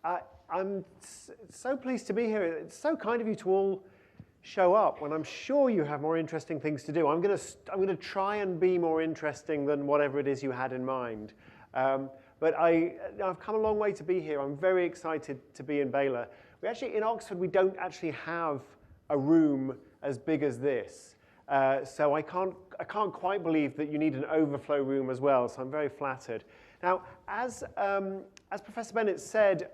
I'm so pleased to be here. It's so kind of you to all show up when I'm sure you have more interesting things to do. I'm going to try and be more interesting than whatever it is you had in mind. But I've come a long way to be here. I'm very excited to be in Baylor. In Oxford, we don't actually have a room as big as this. So I can't quite believe that you need an overflow room as well, so I'm very flattered. Now, as Professor Bennett said,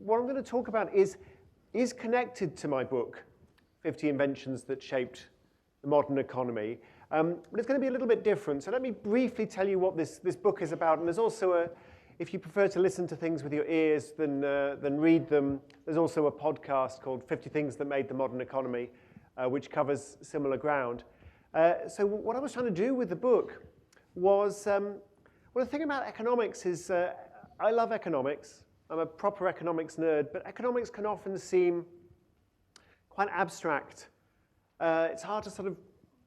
what I'm going to talk about is connected to my book, 50 Inventions That Shaped the Modern Economy. But it's going to be a little bit different. So let me briefly tell you what this book is about. And there's also if you prefer to listen to things with your ears than read them, there's also a podcast called 50 Things That Made the Modern Economy, which covers similar ground. So what I was trying to do with the book was, well, the thing about economics is I love economics. I'm a proper economics nerd, but economics can often seem quite abstract. It's hard to sort of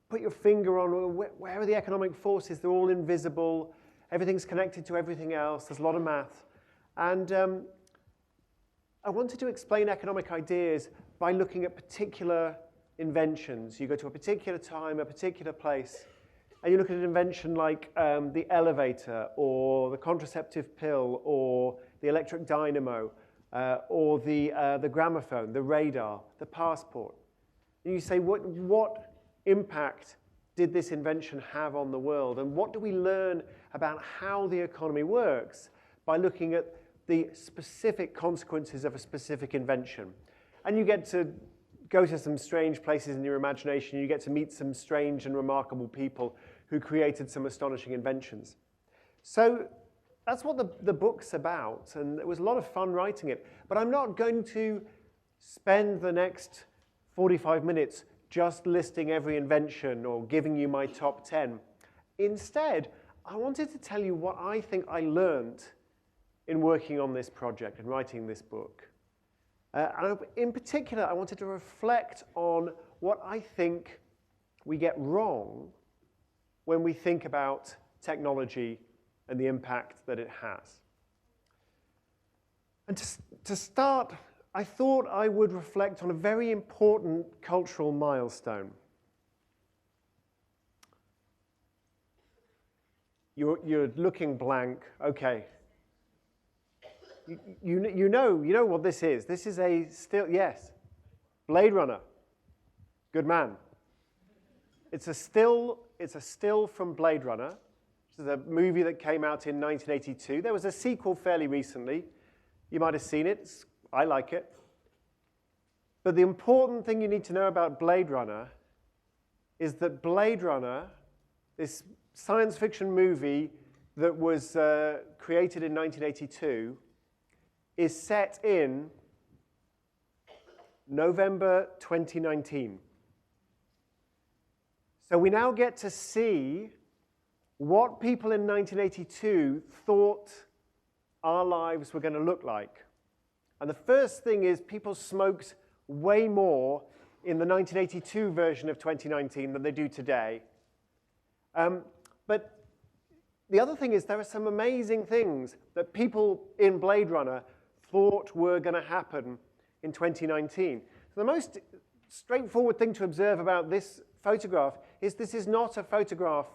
put your finger on where are the economic forces. They're all invisible. Everything's connected to everything else. There's a lot of math. And I wanted to explain economic ideas by looking at particular inventions. You go to a particular time, a particular place, and you look at an invention like the elevator, or the contraceptive pill, or the electric dynamo, or the gramophone, the radar, the passport. And you say, what impact did this invention have on the world? And what do we learn about how the economy works by looking at the specific consequences of a specific invention? And you get to go to some strange places in your imagination. You get to meet some strange and remarkable people who created some astonishing inventions. So that's what the book's about, and it was a lot of fun writing it. But I'm not going to spend the next 45 minutes just listing every invention or giving you my top 10. Instead, I wanted to tell you what I think I learned in working on this project and writing this book. And in particular, I wanted to reflect on what I think we get wrong when we think about technology and the impact that it has. And to start, I thought I would reflect on a very important cultural milestone. You're looking blank. Okay. You know what this is. This is a still, yes, Blade Runner. Good man. It's a still from Blade Runner. This is a movie that came out in 1982. There was a sequel fairly recently. You might have seen it. I like it. But the important thing you need to know about Blade Runner is that Blade Runner, this science fiction movie that was created in 1982, is set in November 2019. So we now get to see what people in 1982 thought our lives were going to look like. And the first thing is people smoked way more in the 1982 version of 2019 than they do today. But the other thing is there are some amazing things that people in Blade Runner thought were going to happen in 2019. So the most straightforward thing to observe about this photograph is this is not a photograph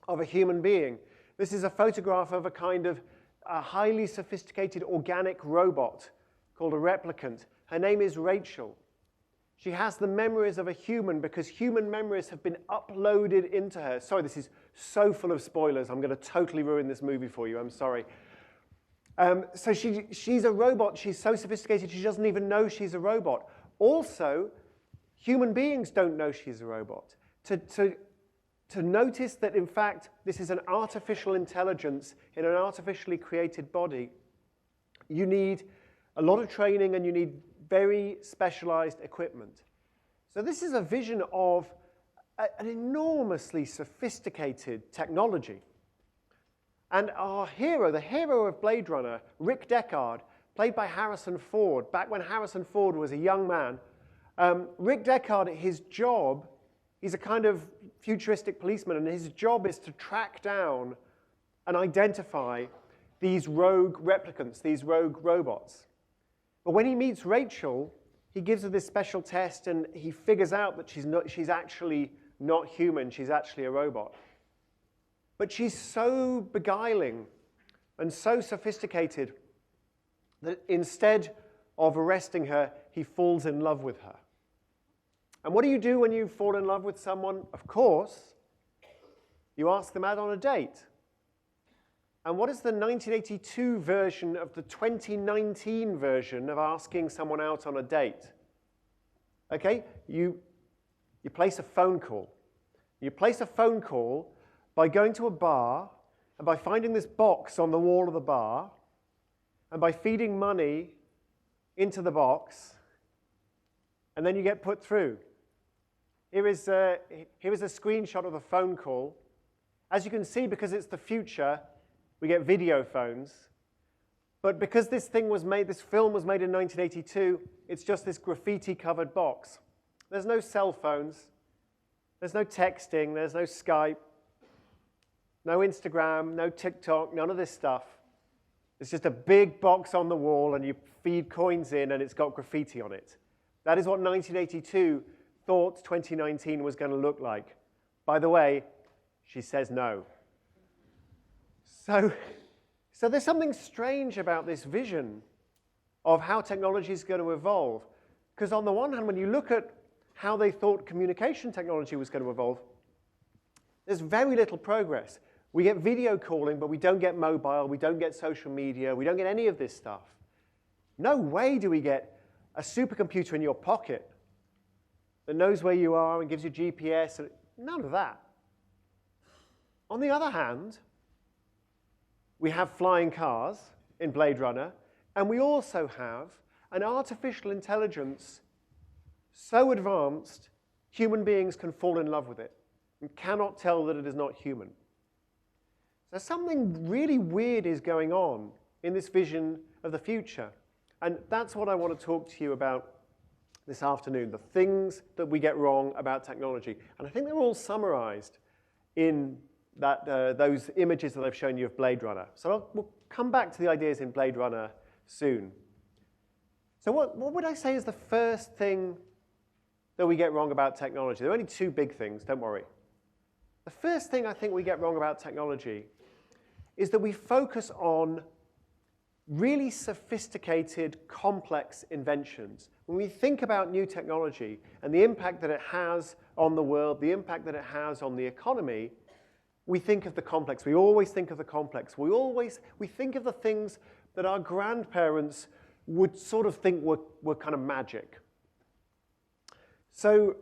of a human being. This is a photograph of a kind of a highly sophisticated organic robot called a replicant. Her name is Rachel. She has the memories of a human because human memories have been uploaded into her. Sorry, this is so full of spoilers. I'm going to totally ruin this movie for you. I'm sorry. So she's a robot. She's so sophisticated she doesn't even know she's a robot. Also, human beings don't know she's a robot. To notice that, in fact, this is an artificial intelligence in an artificially created body, you need a lot of training and you need very specialized equipment. So this is a vision of an enormously sophisticated technology. And our hero, the hero of Blade Runner, Rick Deckard, played by Harrison Ford, back when Harrison Ford was a young man, Rick Deckard, his job, he's a kind of futuristic policeman, and his job is to track down and identify these rogue replicants, these rogue robots. But when he meets Rachel, he gives her this special test, and he figures out that she's actually not human, she's actually a robot. But she's so beguiling and so sophisticated that instead of arresting her, he falls in love with her. And what do you do when you fall in love with someone? Of course, you ask them out on a date. And what is the 1982 version of the 2019 version of asking someone out on a date? Okay, you place a phone call. You place a phone call by going to a bar and by finding this box on the wall of the bar and by feeding money into the box, and then you get put through. Here is a screenshot of the phone call. As you can see, because it's the future, we get video phones. But because this film was made in 1982, it's just this graffiti-covered box. There's no cell phones. There's no texting. There's no Skype. No Instagram. No TikTok. None of this stuff. It's just a big box on the wall, and you feed coins in, and it's got graffiti on it. That is what 1982 thought 2019 was going to look like. By the way, she says no. So there's something strange about this vision of how technology is going to evolve. Because on the one hand, when you look at how they thought communication technology was going to evolve, there's very little progress. We get video calling, but we don't get mobile, we don't get social media, we don't get any of this stuff. No way do we get a supercomputer in your pocket that knows where you are and gives you GPS. None of that. On the other hand, we have flying cars in Blade Runner, and we also have an artificial intelligence so advanced, human beings can fall in love with it and cannot tell that it is not human. So something really weird is going on in this vision of the future. And that's what I want to talk to you about this afternoon, the things that we get wrong about technology. And I think they're all summarized in those images that I've shown you of Blade Runner. So we'll come back to the ideas in Blade Runner soon. So what would I say is the first thing that we get wrong about technology? There are only two big things, don't worry. The first thing I think we get wrong about technology is that we focus on really sophisticated, complex inventions. When we think about new technology and the impact that it has on the world, the impact that it has on the economy, we think of the complex. We always think of the complex. We think of the things that our grandparents would sort of think were kind of magic. So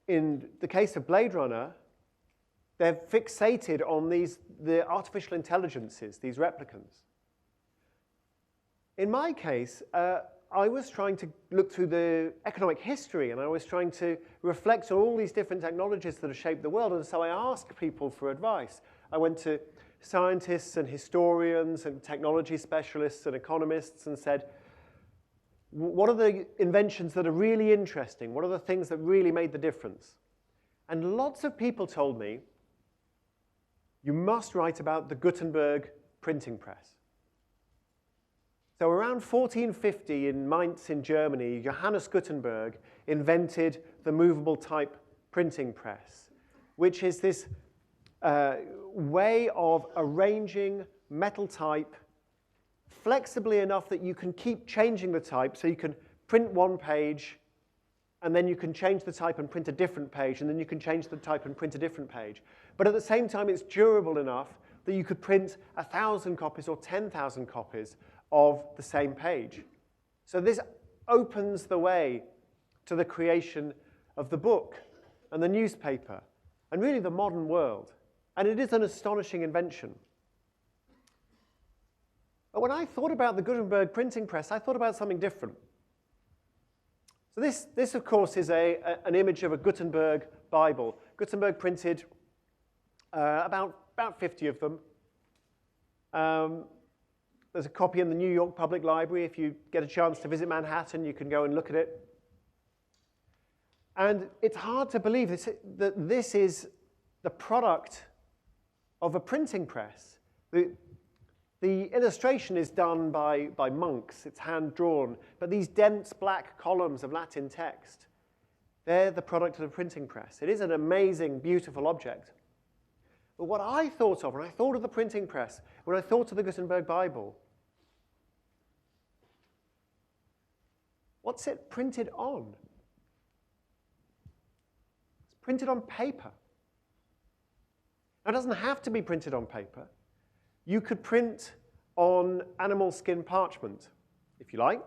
in the case of Blade Runner, they're fixated on the artificial intelligences, these replicants. In my case, I was trying to look through the economic history, and I was trying to reflect on all these different technologies that have shaped the world, and so I asked people for advice. I went to scientists and historians and technology specialists and economists and said, what are the inventions that are really interesting? What are the things that really made the difference? And lots of people told me, you must write about the Gutenberg printing press. So around 1450 in Mainz in Germany, Johannes Gutenberg invented the movable type printing press, which is this way of arranging metal type flexibly enough that you can keep changing the type. So you can print one page, and then you can change the type and print a different page, and then you can change the type and print a different page. But at the same time, it's durable enough that you could print 1,000 copies or 10,000 copies of the same page. So this opens the way to the creation of the book and the newspaper and really the modern world. And it is an astonishing invention. But when I thought about the Gutenberg printing press, I thought about something different. So this of course, is an image of a Gutenberg Bible. Gutenberg printed about 50 of them. There's a copy in the New York Public Library. If you get a chance to visit Manhattan, you can go and look at it. And it's hard to believe that this is the product of a printing press. The illustration is done by monks. It's hand-drawn. But these dense black columns of Latin text, they're the product of the printing press. It is an amazing, beautiful object. But what I thought of when I thought of the printing press, when I thought of the Gutenberg Bible, what's it printed on? It's printed on paper. Now, it doesn't have to be printed on paper. You could print on animal skin parchment, if you like.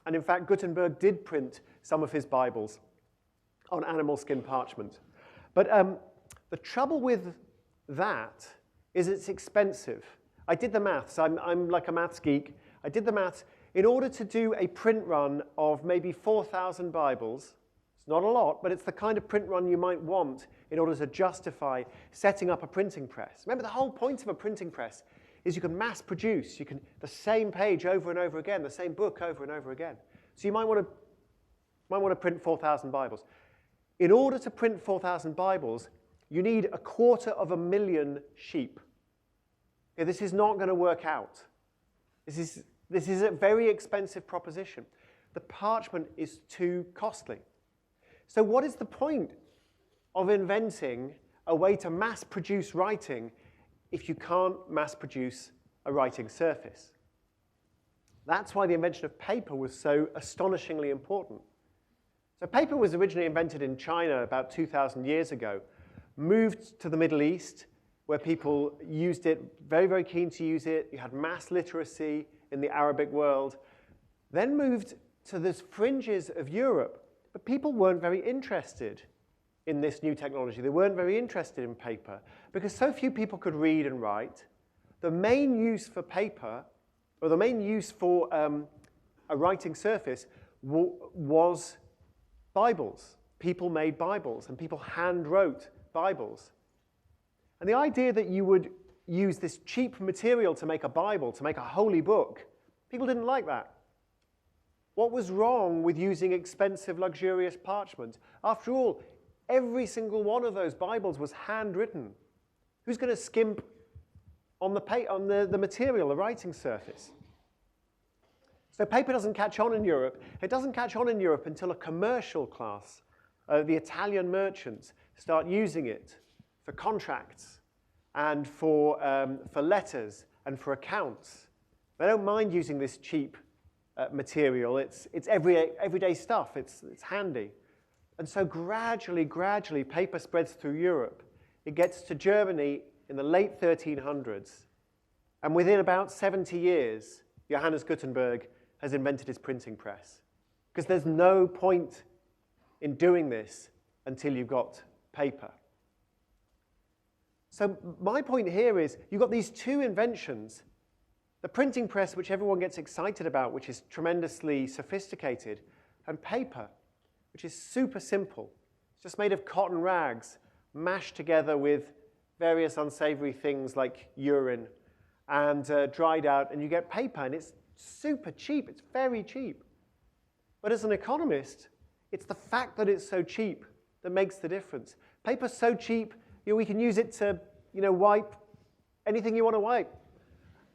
And in fact, Gutenberg did print some of his Bibles on animal skin parchment. But the trouble with that is it's expensive. I did the maths. I'm like a maths geek. I did the maths. In order to do a print run of maybe 4,000 Bibles, it's not a lot, but it's the kind of print run you might want in order to justify setting up a printing press. Remember, the whole point of a printing press is you can mass produce. You can the same page over and over again, the same book over and over again. So you might want to print 4,000 Bibles. In order to print 4,000 Bibles, you need 250,000 sheep. Okay, this is not going to work out. This is a very expensive proposition. The parchment is too costly. So what is the point of inventing a way to mass produce writing if you can't mass produce a writing surface? That's why the invention of paper was so astonishingly important. So paper was originally invented in China about 2,000 years ago, moved to the Middle East, where people used it, very, very keen to use it. You had mass literacy in the Arabic world. Then moved to the fringes of Europe, but people weren't very interested in this new technology. They weren't very interested in paper because so few people could read and write. The main use for paper, or the main use for a writing surface was Bibles. People made Bibles, and people hand-wrote Bibles. And the idea that you would use this cheap material to make a Bible, to make a holy book, people didn't like that. What was wrong with using expensive, luxurious parchment? After all, every single one of those Bibles was handwritten. Who's going to skimp on the material, the writing surface? So paper doesn't catch on in Europe. It doesn't catch on in Europe until a commercial class, the Italian merchants, start using it for contracts and for letters and for accounts. They don't mind using this cheap material. It's everyday stuff. It's handy. And so gradually, paper spreads through Europe. It gets to Germany in the late 1300s. And within about 70 years, Johannes Gutenberg has invented his printing press. Because there's no point in doing this until you've got paper. So my point here is you've got these two inventions. The printing press, which everyone gets excited about, which is tremendously sophisticated, and paper, which is super simple. It's just made of cotton rags, mashed together with various unsavory things like urine, and dried out, and you get paper, and it's super cheap. It's very cheap. But as an economist, it's the fact that it's so cheap that makes the difference. Paper's so cheap, we can use it to wipe anything you want to wipe.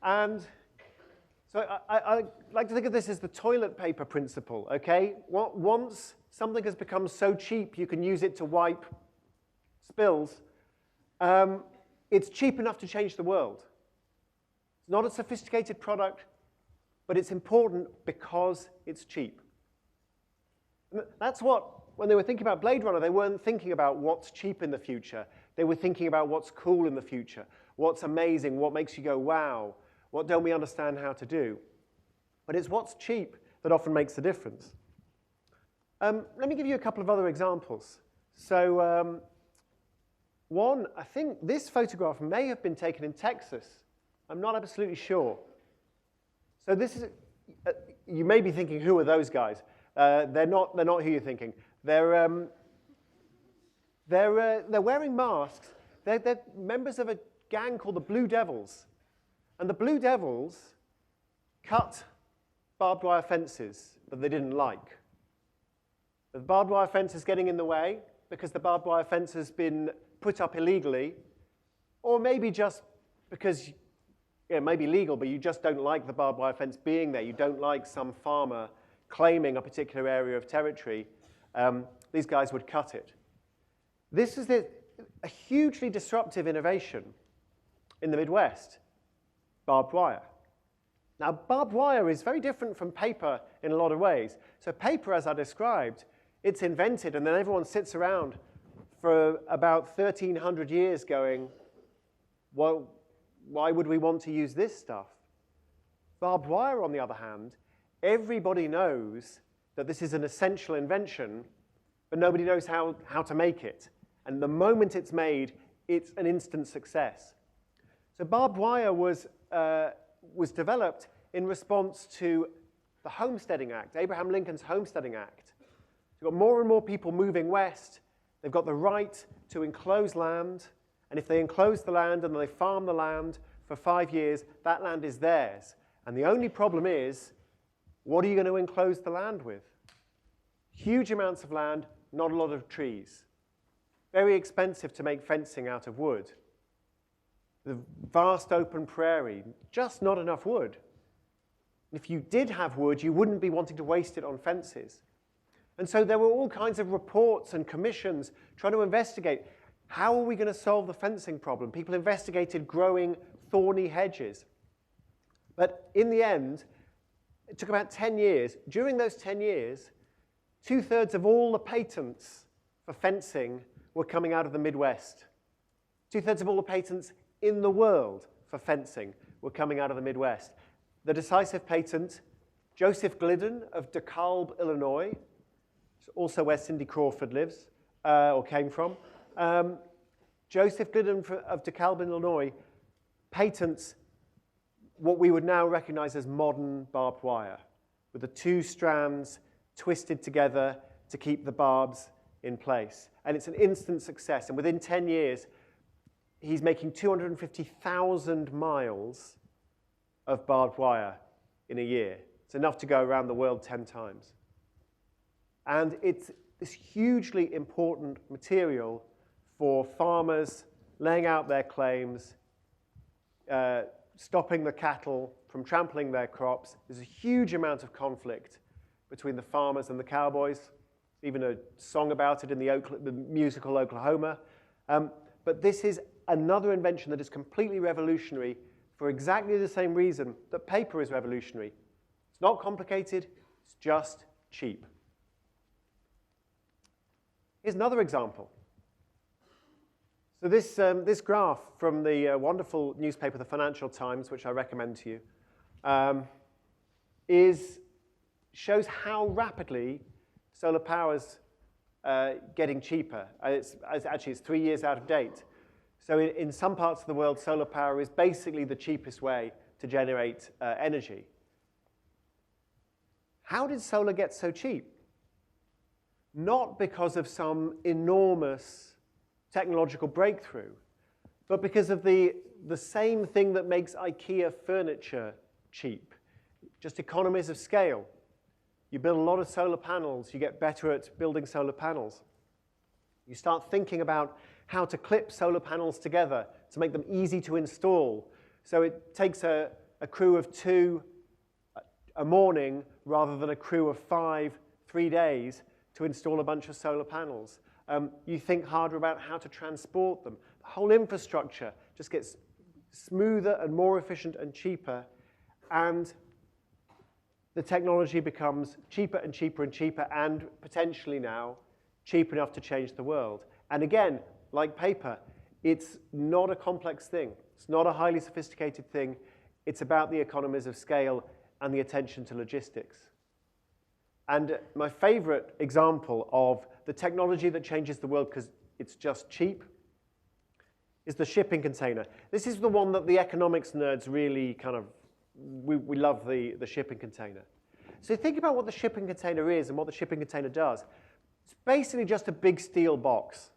And so I like to think of this as the toilet paper principle, okay? Once something has become so cheap you can use it to wipe spills, it's cheap enough to change the world. It's not a sophisticated product, but it's important because it's cheap. And that's what, when they were thinking about Blade Runner, they weren't thinking about what's cheap in the future. They were thinking about what's cool in the future, what's amazing, what makes you go, wow, what don't we understand how to do? But it's what's cheap that often makes the difference. Let me give you a couple of other examples. So one, I think this photograph may have been taken in Texas. I'm not absolutely sure. So this is, you may be thinking, who are those guys? They're not who you're thinking. They're wearing masks. They're members of a gang called the Blue Devils. And the Blue Devils cut barbed wire fences that they didn't like. The barbed wire fence is getting in the way because the barbed wire fence has been put up illegally, or maybe just because it may be legal, but you just don't like the barbed wire fence being there. You don't like some farmer claiming a particular area of territory. These guys would cut it. This is a hugely disruptive innovation in the Midwest, barbed wire. Now, barbed wire is very different from paper in a lot of ways. So paper, as I described, it's invented, and then everyone sits around for about 1,300 years going, well, why would we want to use this stuff? Barbed wire, on the other hand, everybody knows that this is an essential invention, but nobody knows how to make it. And the moment it's made, it's an instant success. So barbed wire was developed in response to the Homesteading Act, Abraham Lincoln's Homesteading Act. You've got more and more people moving west. They've got the right to enclose land, and if they enclose the land and they farm the land for 5 years, that land is theirs. And the only problem is, what are you going to enclose the land with? Huge amounts of land, not a lot of trees. Very expensive to make fencing out of wood. The vast open prairie, just not enough wood. If you did have wood, you wouldn't be wanting to waste it on fences. And so there were all kinds of reports and commissions trying to investigate, how are we going to solve the fencing problem? People investigated growing thorny hedges. But in the end, it took about 10 years. During those 10 years, 2/3 of all the patents for fencing were coming out of the Midwest. 2/3 of all the patents in the world for fencing were coming out of the Midwest. The decisive patent, Joseph Glidden of DeKalb, Illinois, also where Cindy Crawford lives, or came from. Joseph Glidden of DeKalb, Illinois, patents what we would now recognize as modern barbed wire, with the two strands twisted together to keep the barbs in place. And it's an instant success. And within 10 years, he's making 250,000 miles of barbed wire in a year. It's enough to go around the world 10 times. And it's this hugely important material for farmers laying out their claims, stopping the cattle from trampling their crops. There's a huge amount of conflict between the farmers and the cowboys. Even a song about it in the musical Oklahoma. But this is another invention that is completely revolutionary for exactly the same reason that paper is revolutionary. It's not complicated, it's just cheap. Here's another example. So this graph from the wonderful newspaper, the Financial Times, which I recommend to you, shows how rapidly solar power's getting cheaper. It's 3 years out of date. So in some parts of the world, solar power is basically the cheapest way to generate energy. How did solar get so cheap? Not because of some enormous technological breakthrough, but because of the same thing that makes IKEA furniture cheap, just economies of scale. You build a lot of solar panels, you get better at building solar panels. You start thinking about how to clip solar panels together to make them easy to install. So it takes a crew of 2 a morning rather than a crew of 5, 3 days to install a bunch of solar panels. You think harder about how to transport them. The whole infrastructure just gets smoother and more efficient and cheaper, and the technology becomes cheaper and cheaper and cheaper, and potentially now cheap enough to change the world. And again, like paper, it's not a complex thing. It's not a highly sophisticated thing. It's about the economies of scale and the attention to logistics. And my favorite example of the technology that changes the world because it's just cheap is the shipping container. This is the one that the economics nerds really we love the shipping container. So think about what the shipping container is and what the shipping container does. It's basically just a big steel box.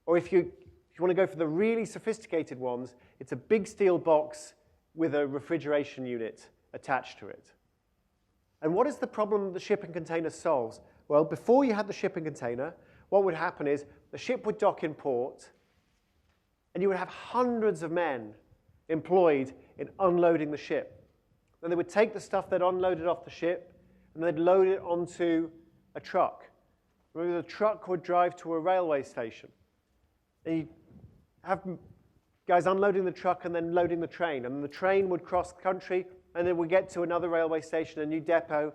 Or if you want to go for the really sophisticated ones, it's a big steel box with a refrigeration unit attached to it. And what is the problem the shipping container solves? Well, before you had the shipping container, what would happen is the ship would dock in port, and you would have hundreds of men employed in unloading the ship. Then they would take the stuff they'd unloaded off the ship, and they'd load it onto a truck. Remember, the truck would drive to a railway station. And you'd have guys unloading the truck and then loading the train. And the train would cross the country, and then would get to another railway station, a new depot,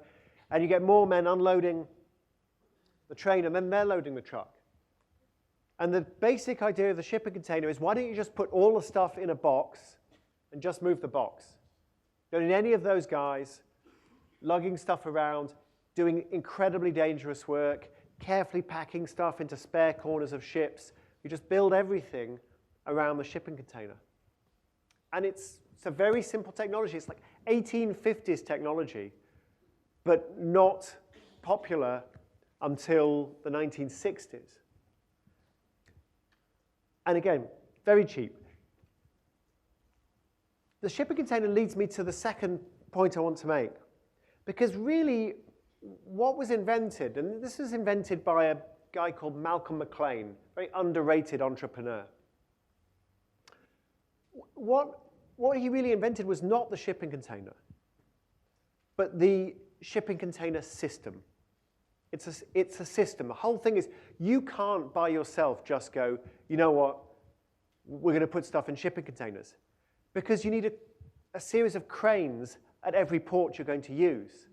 and you get more men unloading the train, and then they're loading the truck. And the basic idea of the shipping container is, why don't you just put all the stuff in a box and just move the box? You don't need any of those guys lugging stuff around, doing incredibly dangerous work, carefully packing stuff into spare corners of ships. You just build everything around the shipping container. And it's a very simple technology. It's like 1850s technology, but not popular until the 1960s. And again, very cheap. The shipping container leads me to the second point I want to make. Because really, what was invented, and this was invented by a guy called Malcolm McLean, very underrated entrepreneur. What he really invented was not the shipping container, but the shipping container system. It's a system. The whole thing is, you can't by yourself just go, you know what, we're going to put stuff in shipping containers. Because you need a series of cranes at every port you're going to use.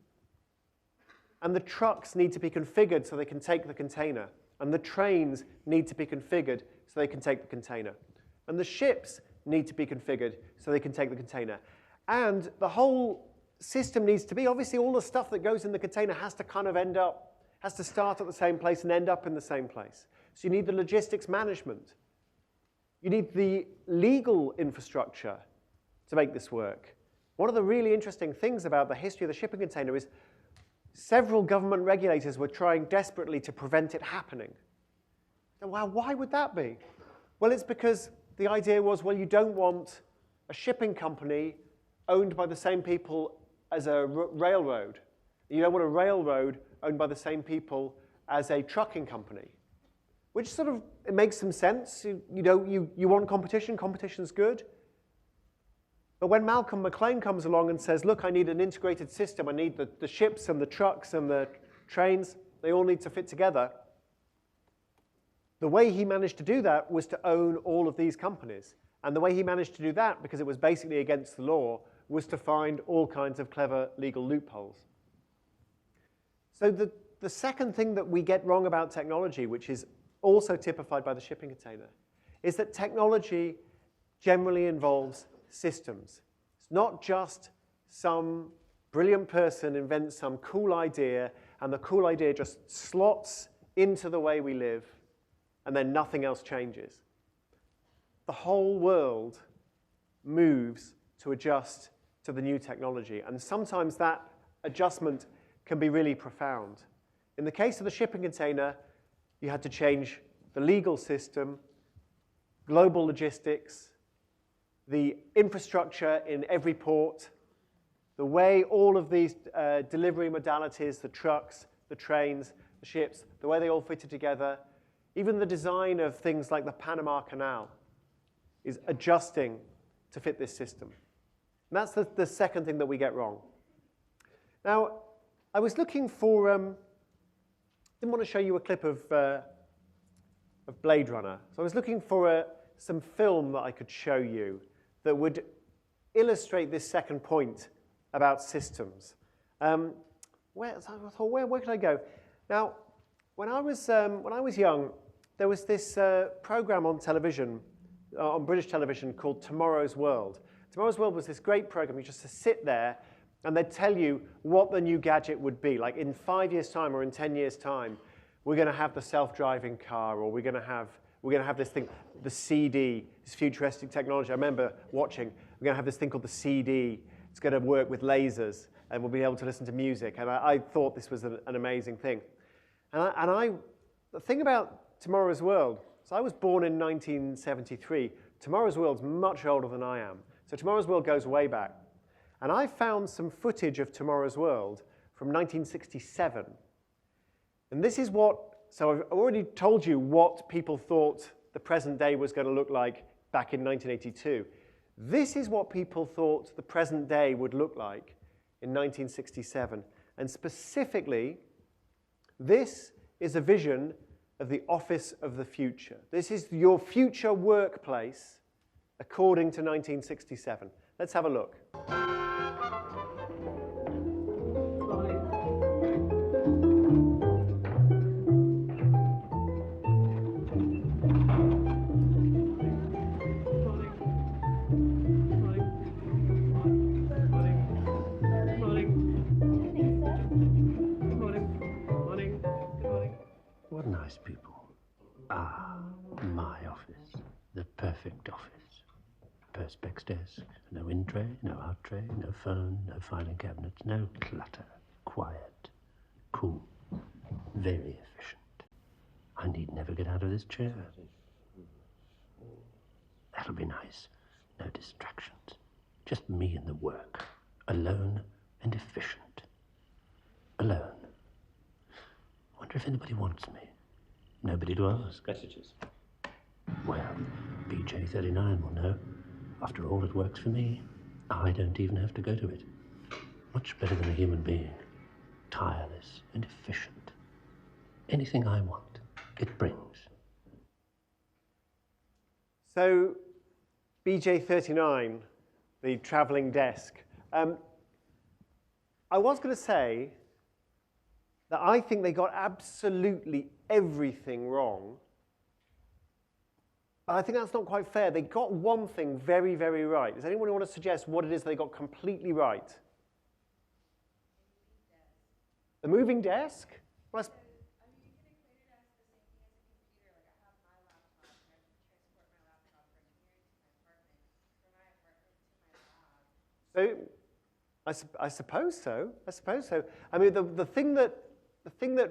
And the trucks need to be configured so they can take the container. And the trains need to be configured so they can take the container. And the ships need to be configured so they can take the container. And the whole system needs to be, obviously all the stuff that goes in the container has to kind of has to start at the same place and end up in the same place. So you need the logistics management. You need the legal infrastructure to make this work. One of the really interesting things about the history of the shipping container is several government regulators were trying desperately to prevent it happening. And well, why would that be? Well, it's because the idea was, well, you don't want a shipping company owned by the same people as a railroad. You don't want a railroad owned by the same people as a trucking company, which sort of, it makes some sense. You want competition, competition's good. But when Malcolm McLean comes along and says, look, I need an integrated system, I need the ships and the trucks and the trains, they all need to fit together. The way he managed to do that was to own all of these companies. And the way he managed to do that, because it was basically against the law, was to find all kinds of clever legal loopholes. So the second thing that we get wrong about technology, which is also typified by the shipping container, is that technology generally involves systems. It's not just some brilliant person invents some cool idea, and the cool idea just slots into the way we live, and then nothing else changes. The whole world moves to adjust to the new technology, and sometimes that adjustment can be really profound. In the case of the shipping container, you had to change the legal system, global logistics, the infrastructure in every port, the way all of these delivery modalities, the trucks, the trains, the ships, the way they all fitted together, even the design of things like the Panama Canal is adjusting to fit this system. And that's the second thing that we get wrong. Now, I was looking for, didn't want to show you a clip of Blade Runner. So I was looking for some film that I could show you that would illustrate this second point about systems. Where could I go? Now, when I was young, there was this program on television, on British television, called Tomorrow's World. Tomorrow's World was this great program. You just sit there, and they'd tell you what the new gadget would be. Like in 5 years' time or in 10 years' time, we're going to have the self-driving car, or we're going to have this thing, the CD, this futuristic technology. I remember watching. We're going to have this thing called the CD. It's going to work with lasers, and we'll be able to listen to music. And I thought this was an amazing thing. The thing about Tomorrow's World, so I was born in 1973. Tomorrow's World's much older than I am. So Tomorrow's World goes way back. And I found some footage of Tomorrow's World from 1967. And this is so I've already told you what people thought the present day was going to look like back in 1982. This is what people thought the present day would look like in 1967. And specifically, this is a vision of the office of the future. This is your future workplace according to 1967. Let's have a look. What nice people. Ah, my office. The perfect office. Perspex desk, no in tray, no out tray, no phone, no filing cabinets, no clutter. Quiet, cool, very efficient. I need never get out of this chair. That'll be nice. No distractions. Just me and the work. Alone and efficient. Alone. Wonder if anybody wants me. Nobody to ask. Messages. Well, BJ39 will know. After all, it works for me. I don't even have to go to it. Much better than a human being. Tireless and efficient. Anything I want, it brings. So, BJ39, the traveling desk. I was going to say that I think they got absolutely everything wrong. But I think that's not quite fair. They got one thing very, very right. Does anyone want to suggest what it is they got completely right? The moving desk? Well, I suppose so. I suppose so. I mean, the thing that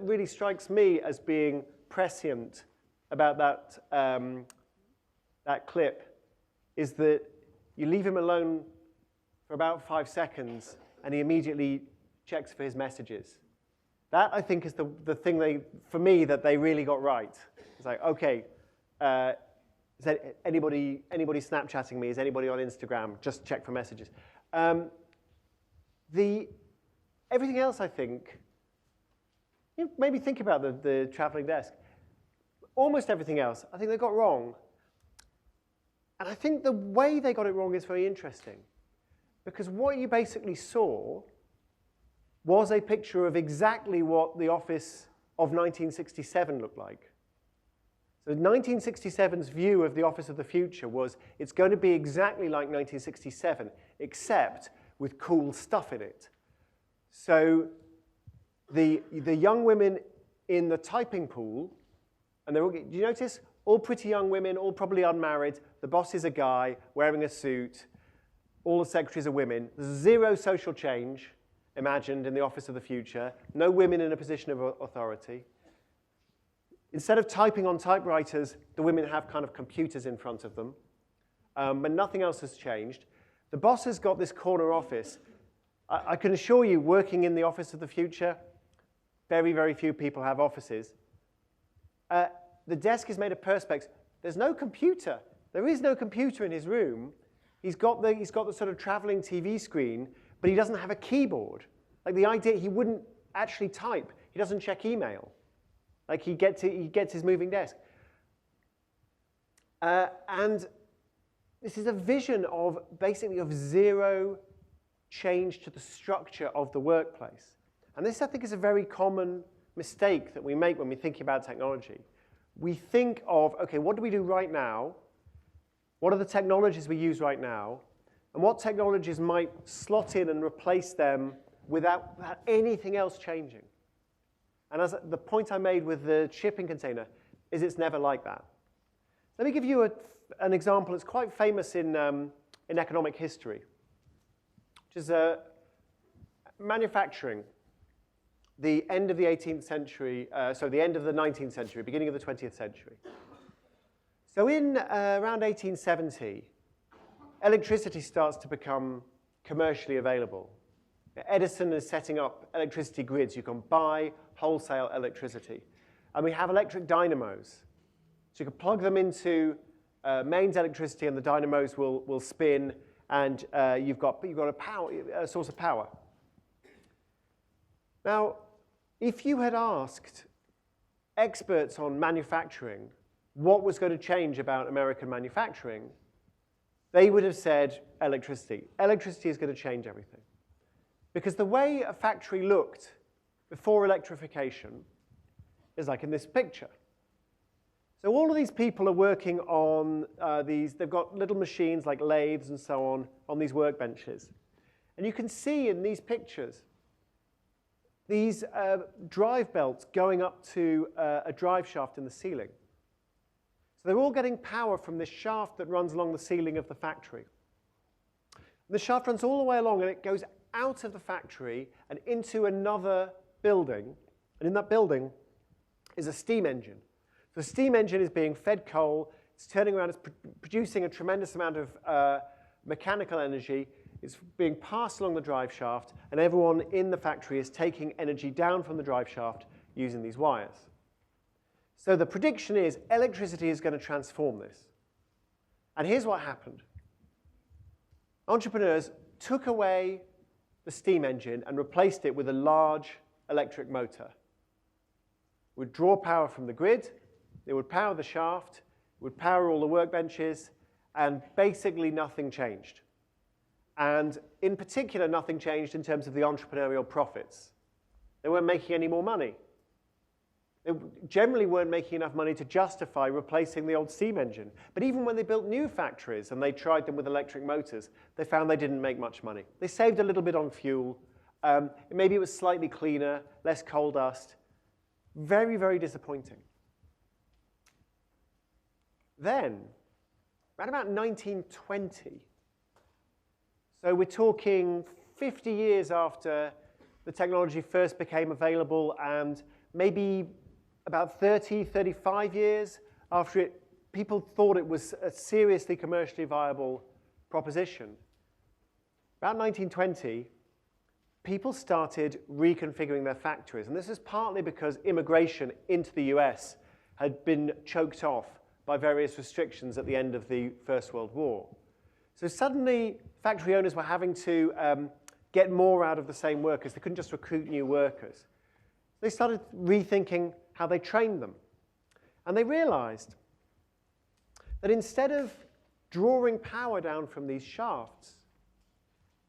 really strikes me as being prescient about that clip is that you leave him alone for about 5 seconds, and he immediately checks for his messages. That, I think, is the thing for me that they really got right. It's like, okay, is there anybody Snapchatting me? Is anybody on Instagram? Just check for messages. Everything else, I think, maybe think about the traveling desk. Almost everything else, I think they got wrong. And I think the way they got it wrong is very interesting. Because what you basically saw was a picture of exactly what the office of 1967 looked like. So 1967's view of the office of the future was it's going to be exactly like 1967, except with cool stuff in it. So the young women in the typing pool, and do you notice? All pretty young women, all probably unmarried. The boss is a guy wearing a suit. All the secretaries are women. There's zero social change imagined in the office of the future. No women in a position of authority. Instead of typing on typewriters, the women have kind of computers in front of them. But nothing else has changed. The boss has got this corner office. I can assure you, working in the office of the future, very, very few people have offices. The desk is made of Perspex. There's no computer. There is no computer in his room. He's got the sort of traveling TV screen, but he doesn't have a keyboard. Like the idea, he wouldn't actually type. He doesn't check email. Like he gets his moving desk. And this is a vision of basically of zero change to the structure of the workplace. And this, I think, is a very common mistake that we make when we think about technology. We think of, okay, what do we do right now? What are the technologies we use right now? And what technologies might slot in and replace them without anything else changing? And as the point I made with the shipping container is it's never like that. Let me give you an example. It's quite famous in economic history, which is manufacturing. The end of the 18th century, the end of the 19th century, beginning of the 20th century. So in around 1870, electricity starts to become commercially available. Edison is setting up electricity grids. You can buy wholesale electricity. And we have electric dynamos. So you can plug them into mains electricity and the dynamos will spin, and you've got a source of power. Now, if you had asked experts on manufacturing what was going to change about American manufacturing, they would have said electricity. Electricity is going to change everything. Because the way a factory looked before electrification is like in this picture. So all of these people are working on they've got little machines like lathes and so on these workbenches. And you can see in these pictures these drive belts going up to a drive shaft in the ceiling. So they're all getting power from this shaft that runs along the ceiling of the factory. And the shaft runs all the way along, and it goes out of the factory and into another building. And in that building is a steam engine. The steam engine is being fed coal. It's turning around. It's producing a tremendous amount of mechanical energy. It's being passed along the drive shaft, and everyone in the factory is taking energy down from the drive shaft using these wires. So the prediction is electricity is going to transform this. And here's what happened. Entrepreneurs took away the steam engine and replaced it with a large electric motor. It would draw power from the grid, it would power the shaft, it would power all the workbenches, and basically nothing changed. And in particular, nothing changed in terms of the entrepreneurial profits. They weren't making any more money. They generally weren't making enough money to justify replacing the old steam engine. But even when they built new factories and they tried them with electric motors, they found they didn't make much money. They saved a little bit on fuel. Maybe it was slightly cleaner, less coal dust. Very, very disappointing. Then, around about 1920, so we're talking 50 years after the technology first became available, and maybe about 30, 35 years after people thought it was a seriously commercially viable proposition. About 1920, people started reconfiguring their factories. And this is partly because immigration into the US had been choked off by various restrictions at the end of the First World War. So suddenly, factory owners were having to get more out of the same workers. They couldn't just recruit new workers. They started rethinking how they trained them. And they realized that instead of drawing power down from these shafts,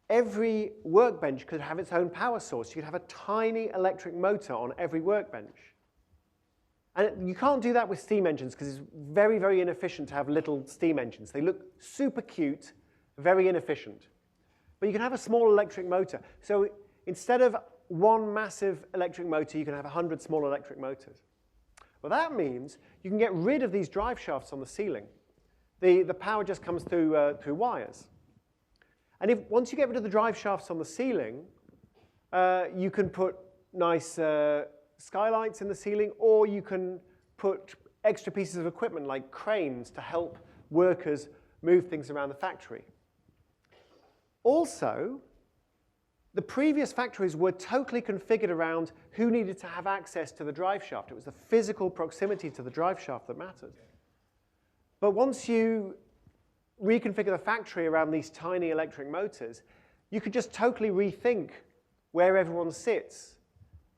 every workbench could have its own power source. You could have a tiny electric motor on every workbench. And you can't do that with steam engines because it's very, very inefficient to have little steam engines. They look super cute, very inefficient. But you can have a small electric motor. So instead of one massive electric motor, you can have 100 small electric motors. Well, that means you can get rid of these drive shafts on the ceiling. The power just comes through wires. And once you get rid of the drive shafts on the ceiling, you can put nice skylights in the ceiling, or you can put extra pieces of equipment like cranes to help workers move things around the factory. Also, the previous factories were totally configured around who needed to have access to the drive shaft. It was the physical proximity to the drive shaft that mattered. But once you reconfigure the factory around these tiny electric motors, you could just totally rethink where everyone sits.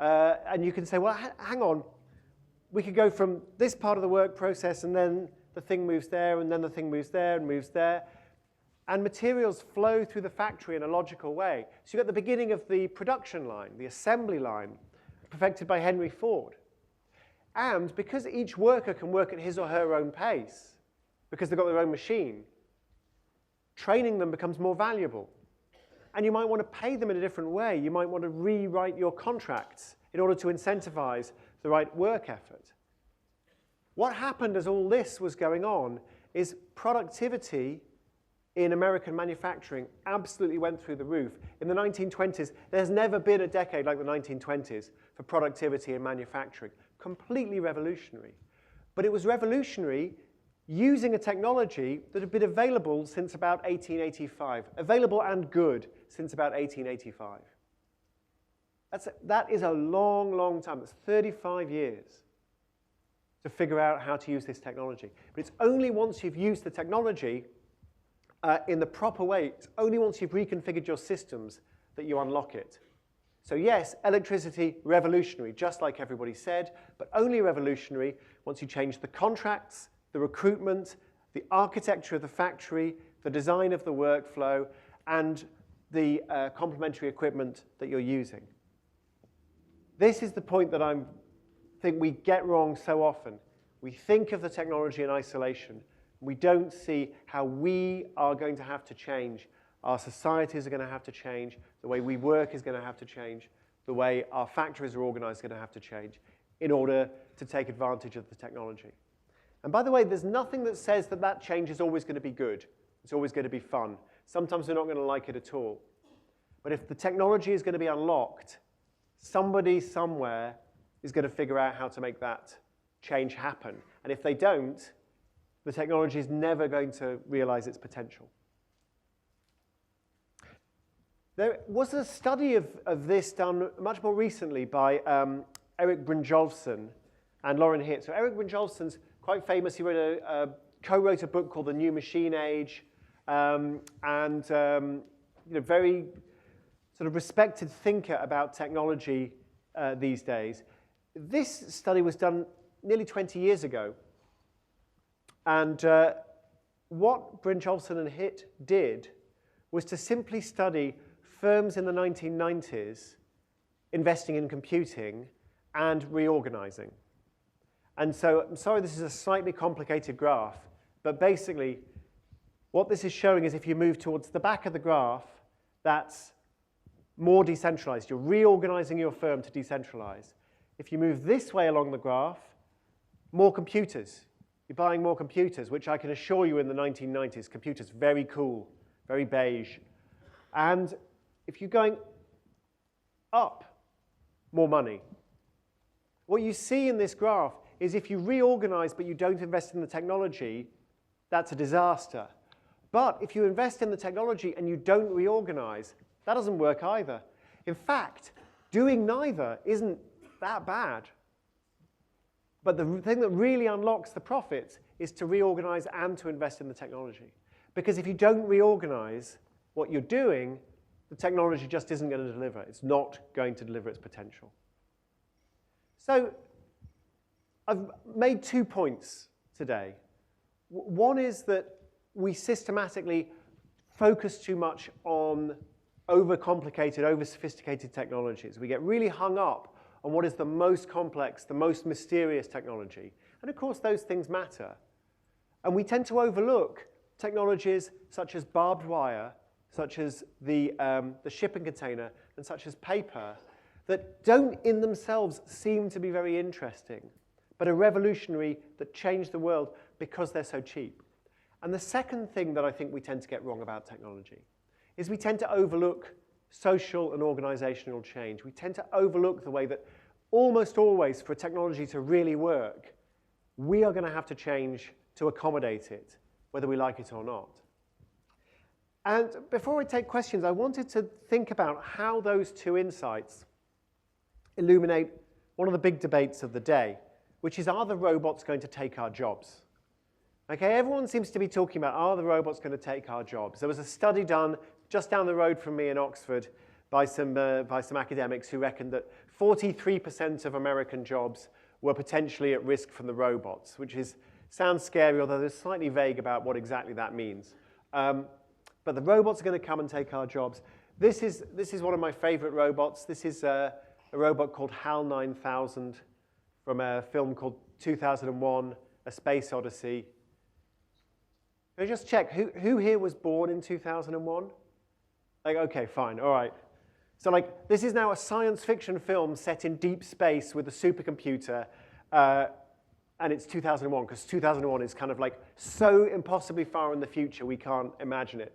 And you can say, well, hang on. We could go from this part of the work process, and then the thing moves there, and then the thing moves there and moves there. And materials flow through the factory in a logical way. So you've got the beginning of the production line, the assembly line, perfected by Henry Ford. And because each worker can work at his or her own pace, because they've got their own machine, training them becomes more valuable. And you might want to pay them in a different way. You might want to rewrite your contracts in order to incentivize the right work effort. What happened as all this was going on is productivity in American manufacturing absolutely went through the roof. In the 1920s, there's never been a decade like the 1920s for productivity in manufacturing. Completely revolutionary. But it was revolutionary using a technology that had been available since about 1885. Available and good since about 1885. That is a long, long time. That's 35 years. to figure out how to use this technology. But it's only once you've used the technology in the proper way, it's only once you've reconfigured your systems that you unlock it. So yes, electricity, revolutionary, just like everybody said, but only revolutionary once you change the contracts, the recruitment, the architecture of the factory, the design of the workflow, and the complementary equipment that you're using. This is the point that I think we get wrong so often. We think of the technology in isolation. We don't see how we are going to have to change. Our societies are going to have to change. The way we work is going to have to change. The way our factories are organized is going to have to change in order to take advantage of the technology. And by the way, there's nothing that says that that change is always going to be good. It's always going to be fun. Sometimes we're not going to like it at all. But if the technology is going to be unlocked, somebody somewhere is going to figure out how to make that change happen. And if they don't, the technology is never going to realize its potential. There was a study of this done much more recently by Erik Brynjolfsson and Lauren Hitt. So Erik Brynjolfsson's quite famous. He co-wrote a book called The New Machine Age, very sort of respected thinker about technology these days. This study was done nearly 20 years ago. And what Brynjolfsson and Hitt did was to simply study firms in the 1990s investing in computing and reorganizing. And so, I'm sorry, this is a slightly complicated graph, but basically, what this is showing is if you move towards the back of the graph, that's more decentralized. You're reorganizing your firm to decentralize. If you move this way along the graph, more computers. You're buying more computers, which I can assure you in the 1990s, computers, very cool, very beige. And if you're going up, more money. What you see in this graph is if you reorganize but you don't invest in the technology, that's a disaster. But if you invest in the technology and you don't reorganize, that doesn't work either. In fact, doing neither isn't that bad. But the thing that really unlocks the profits is to reorganize and to invest in the technology. Because if you don't reorganize what you're doing, the technology just isn't going to deliver. It's not going to deliver its potential. So I've made 2 points today. One is that we systematically focus too much on overcomplicated, over-sophisticated technologies. We get really hung up on what is the most complex, the most mysterious technology. And of course, those things matter. And we tend to overlook technologies such as barbed wire, such as the shipping container, and such as paper, that don't in themselves seem to be very interesting, but are revolutionary, that change the world because they're so cheap. And the second thing that I think we tend to get wrong about technology is we tend to overlook social and organizational change. We tend to overlook the way that almost always for technology to really work, we are going to have to change to accommodate it, whether we like it or not. And before I take questions, I wanted to think about how those two insights illuminate one of the big debates of the day, which is, are the robots going to take our jobs? Okay, everyone seems to be talking about, are the robots going to take our jobs? There was a study done just down the road from me in Oxford by some academics who reckoned that 43% of American jobs were potentially at risk from the robots, which sounds scary, although they're slightly vague about what exactly that means. But the robots are going to come and take our jobs. This is one of my favorite robots. This is a robot called HAL 9000 from a film called 2001, A Space Odyssey. Can I just check, who here was born in 2001? Like, okay, fine, all right. So like, this is now a science fiction film set in deep space with a supercomputer, and it's 2001, because 2001 is kind of like so impossibly far in the future, we can't imagine it.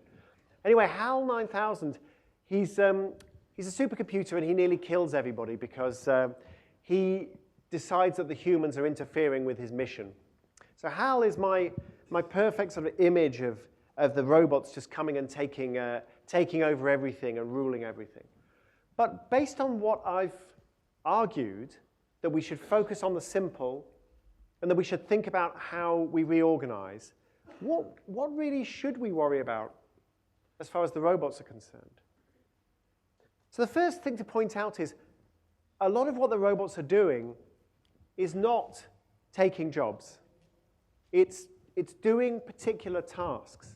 Anyway, HAL 9000, he's a supercomputer, and he nearly kills everybody because he decides that the humans are interfering with his mission. So HAL is my perfect sort of image of the robots just coming and taking over everything and ruling everything. But based on what I've argued, that we should focus on the simple and that we should think about how we reorganize, what really should we worry about as far as the robots are concerned? So the first thing to point out is a lot of what the robots are doing is not taking jobs. It's doing particular tasks.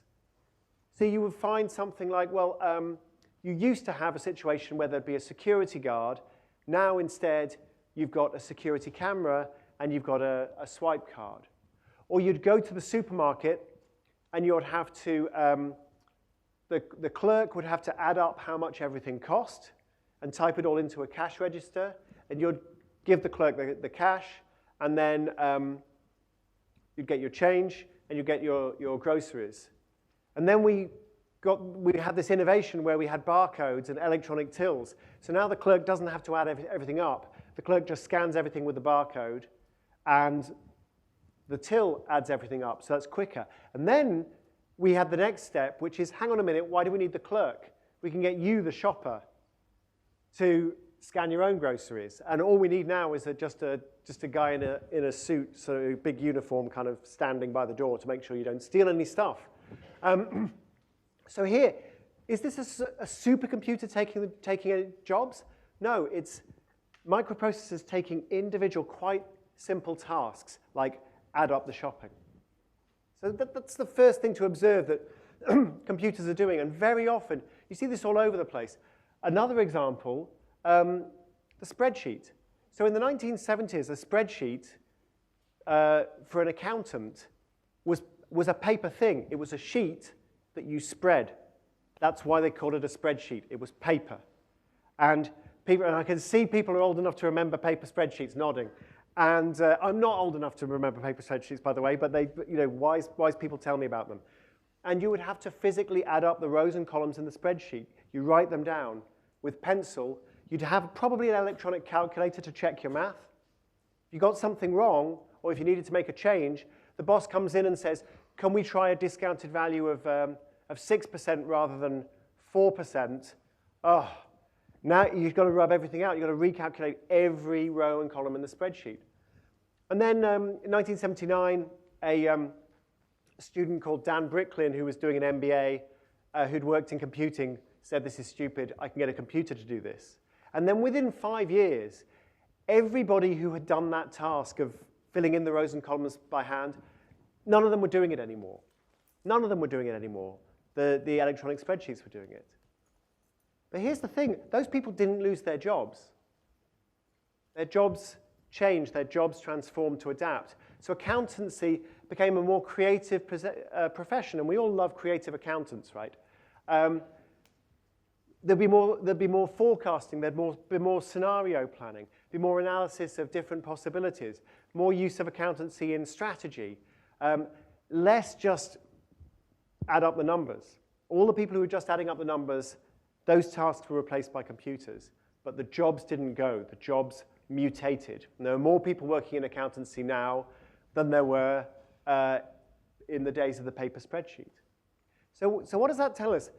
So you would find something like, well, you used to have a situation where there'd be a security guard. Now instead, you've got a security camera and you've got a swipe card. Or you'd go to the supermarket and you'd have to, the clerk would have to add up how much everything cost and type it all into a cash register, and you'd give the clerk the cash, and then you'd get your change and you'd get your groceries. And then we had this innovation where we had barcodes and electronic tills. So now the clerk doesn't have to add everything up. The clerk just scans everything with the barcode, and the till adds everything up, so that's quicker. And then we had the next step, which is, hang on a minute, why do we need the clerk? We can get you, the shopper, to scan your own groceries. And all we need now is just a guy in a suit, sort of big uniform, kind of standing by the door to make sure you don't steal any stuff. So here, is this a supercomputer taking jobs? No, it's microprocessors taking individual, quite simple tasks, like add up the shopping. So that's the first thing to observe that computers are doing, and very often, you see this all over the place. Another example, the spreadsheet. So in the 1970s, a spreadsheet for an accountant was a paper thing. It was a sheet that you spread. That's why they called it a spreadsheet. It was paper. And I can see people are old enough to remember paper spreadsheets nodding. And I'm not old enough to remember paper spreadsheets, by the way, but wise people tell me about them. And you would have to physically add up the rows and columns in the spreadsheet. You write them down with pencil. You'd have probably an electronic calculator to check your math. If you got something wrong, or if you needed to make a change, the boss comes in and says, can we try a discounted value of 6% rather than 4%? Oh, now you've got to rub everything out. You've got to recalculate every row and column in the spreadsheet. And then in 1979, a student called Dan Bricklin, who was doing an MBA, who'd worked in computing, said, this is stupid. I can get a computer to do this. And then within 5 years, everybody who had done that task of filling in the rows and columns by hand, none of them were doing it anymore. None of them were doing it anymore. The electronic spreadsheets were doing it. But here's the thing. Those people didn't lose their jobs. Their jobs changed. Their jobs transformed to adapt. So accountancy became a more creative profession, and we all love creative accountants, right? There'd be more forecasting. There'd be more scenario planning. Be more analysis of different possibilities. More use of accountancy in strategy. Less just add up the numbers. All the people who were just adding up the numbers, those tasks were replaced by computers. But the jobs didn't go. The jobs mutated. And there are more people working in accountancy now than there were in the days of the paper spreadsheet. So what does that tell us?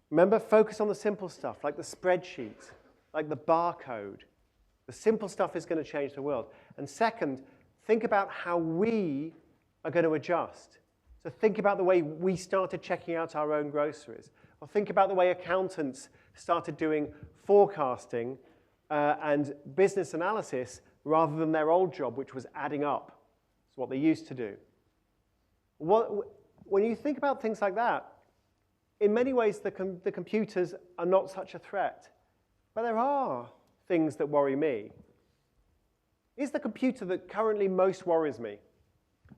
Remember, focus on the simple stuff, like the spreadsheet, like the barcode. The simple stuff is going to change the world. And second, think about how we are going to adjust. So think about the way we started checking out our own groceries. Or think about the way accountants started doing forecasting and business analysis rather than their old job, which was adding up. It's what they used to do. When you think about things like that, in many ways, the computers are not such a threat. But there are things that worry me. Is the computer that currently most worries me?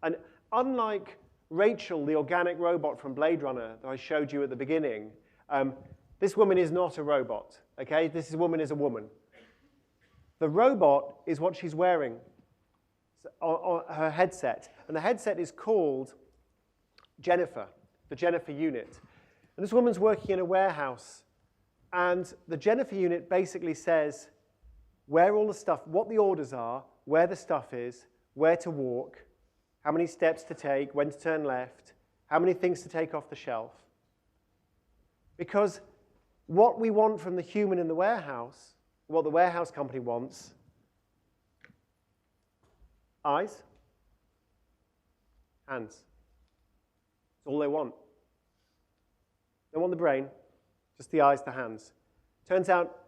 And unlike Rachel, the organic robot from Blade Runner that I showed you at the beginning, this woman is not a robot, okay? This woman is a woman. The robot is what she's wearing, on her headset. And the headset is called Jennifer, the Jennifer unit. And this woman's working in a warehouse. And the Jennifer unit basically says where all the stuff, what the orders are, where the stuff is, where to walk, how many steps to take, when to turn left, how many things to take off the shelf. Because what we want from the human in the warehouse, what the warehouse company wants, eyes, Hands. That's all they want. They don't want the brain, just the eyes, the hands. Turns out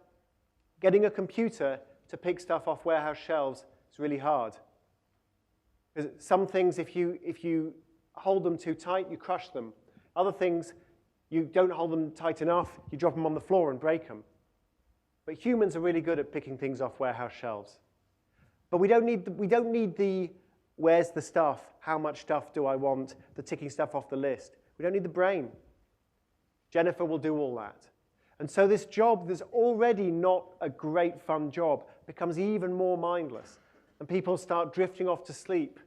getting a computer to pick stuff off warehouse shelves is really hard. Because some things, if you hold them too tight, you crush them. Other things, you don't hold them tight enough, you drop them on the floor and break them. But humans are really good at picking things off warehouse shelves. But we don't need the where's the stuff, how much stuff do I want, the ticking stuff off the list. We don't need the brain. Jennifer will do all that. And so this job that's already not a great fun job becomes even more mindless. And people start drifting off to sleep,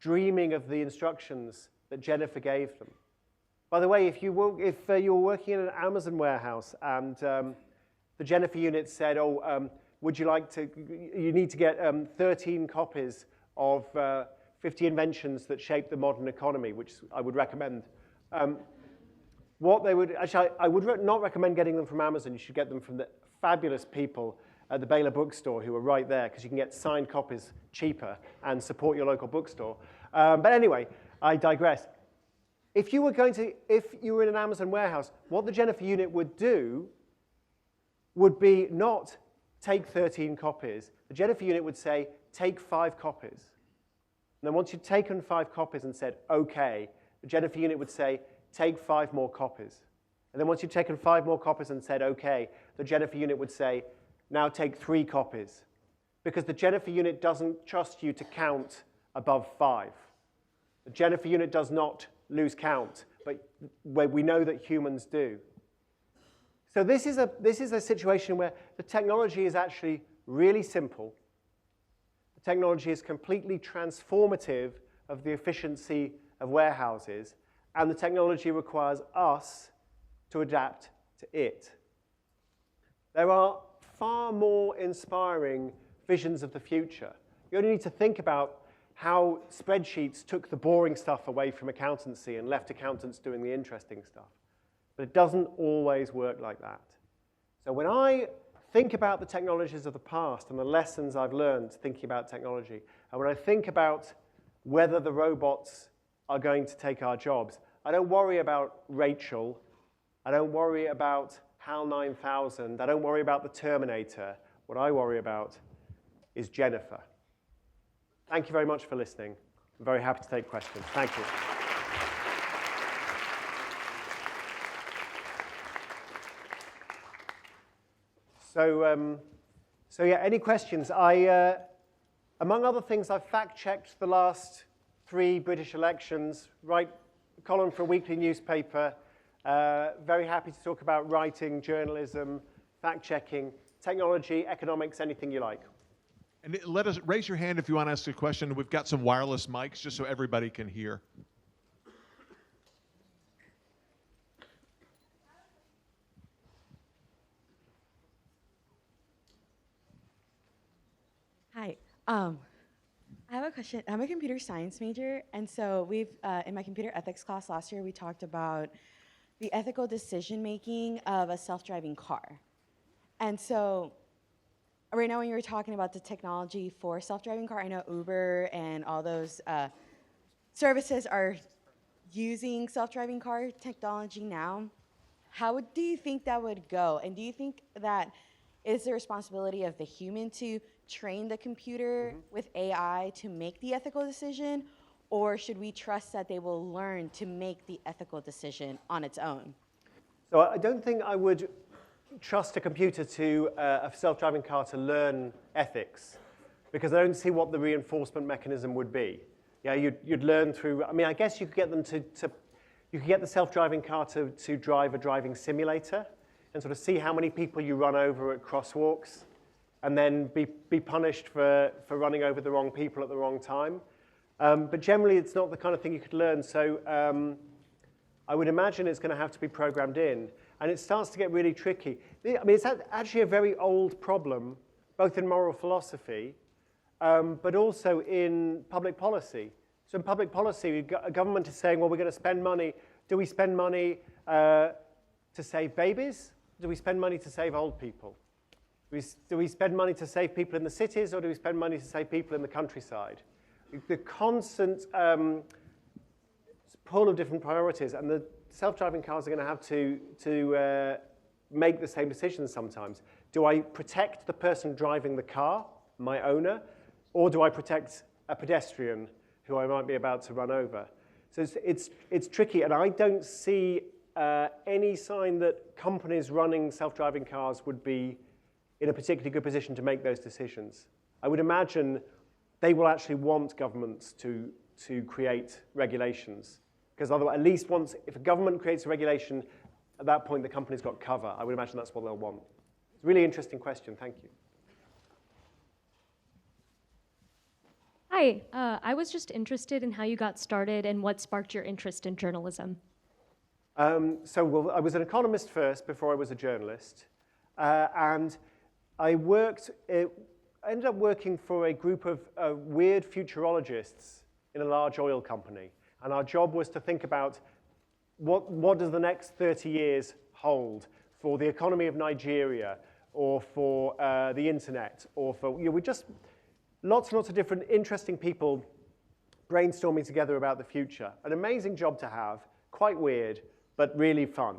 dreaming of the instructions that Jennifer gave them. By the way, if you were working in an Amazon warehouse and the Jennifer unit said, would you like to, you need to get 13 copies of 50 inventions that shaped the modern economy, which I would recommend. What they would, actually, I would not recommend getting them from Amazon. You should get them from the fabulous people at the Baylor bookstore who are right there, because you can get signed copies cheaper and support your local bookstore. But anyway, I digress. If you were in an Amazon warehouse, what the Jennifer unit would do would be not take 13 copies. The Jennifer unit would say, take 5 copies. And then once you'd taken 5 copies and said, OK, the Jennifer unit would say, take 5 more copies. And then once you'd taken 5 more copies and said, OK, the Jennifer unit would say, now take 3 copies. Because the Jennifer unit doesn't trust you to count above 5. The Jennifer unit does not lose count, but we know that humans do. So this is a situation where the technology is actually really simple. The technology is completely transformative of the efficiency of warehouses, and the technology requires us to adapt to it. There are far more inspiring visions of the future. You only need to think about how spreadsheets took the boring stuff away from accountancy and left accountants doing the interesting stuff. But it doesn't always work like that. So when I think about the technologies of the past and the lessons I've learned thinking about technology, and when I think about whether the robots are going to take our jobs, I don't worry about Rachel. I don't worry about HAL 9000. I don't worry about the Terminator. What I worry about is Jennifer. Thank you very much for listening. I'm very happy to take questions. Thank you. So yeah, any questions? Among other things, I've fact-checked the last 3 British elections, write a column for a weekly newspaper, very happy to talk about writing, journalism, fact-checking, technology, economics, anything you like. And raise your hand if you want to ask a question. We've got some wireless mics just so everybody can hear. Hi. I have a question. I'm a computer science major, and so in my computer ethics class last year, we talked about the ethical decision-making of a self-driving car. And so right now when you were talking about the technology for self-driving car, I know Uber and all those services are using self-driving car technology now. How do you think that would go? And do you think that is the responsibility of the human to train the computer with AI to make the ethical decision, or should we trust that they will learn to make the ethical decision on its own? So I don't think I would trust a computer a self-driving car to learn ethics, because I don't see what the reinforcement mechanism would be. Yeah, you'd learn through, I mean, I guess you could get them you could get the self-driving car to drive a driving simulator and sort of see how many people you run over at crosswalks, and then be punished for running over the wrong people at the wrong time. But generally, it's not the kind of thing you could learn. So I would imagine it's going to have to be programmed in. And it starts to get really tricky. I mean, it's actually a very old problem, both in moral philosophy, but also in public policy. So in public policy, a government is saying, well, we're going to spend money. Do we spend money to save babies? Do we spend money to save old people? Do we spend money to save people in the cities, or do we spend money to save people in the countryside? The constant pool of different priorities, and the self-driving cars are going to have to make the same decisions sometimes. Do I protect the person driving the car, my owner, or do I protect a pedestrian who I might be about to run over? So it's tricky, and I don't see any sign that companies running self-driving cars would be in a particularly good position to make those decisions. I would imagine they will actually want governments to create regulations, because otherwise, at least once, if a government creates a regulation, at that point the company's got cover. I would imagine that's what they'll want. It's a really interesting question. Thank you. Hi, I was just interested in how you got started and what sparked your interest in journalism. I was an economist first before I was a journalist, and I ended up working for a group of weird futurologists in a large oil company, and our job was to think about what does the next 30 years hold for the economy of Nigeria, or for the internet, or for, we just, lots and lots of different interesting people brainstorming together about the future. An amazing job to have, quite weird, but really fun.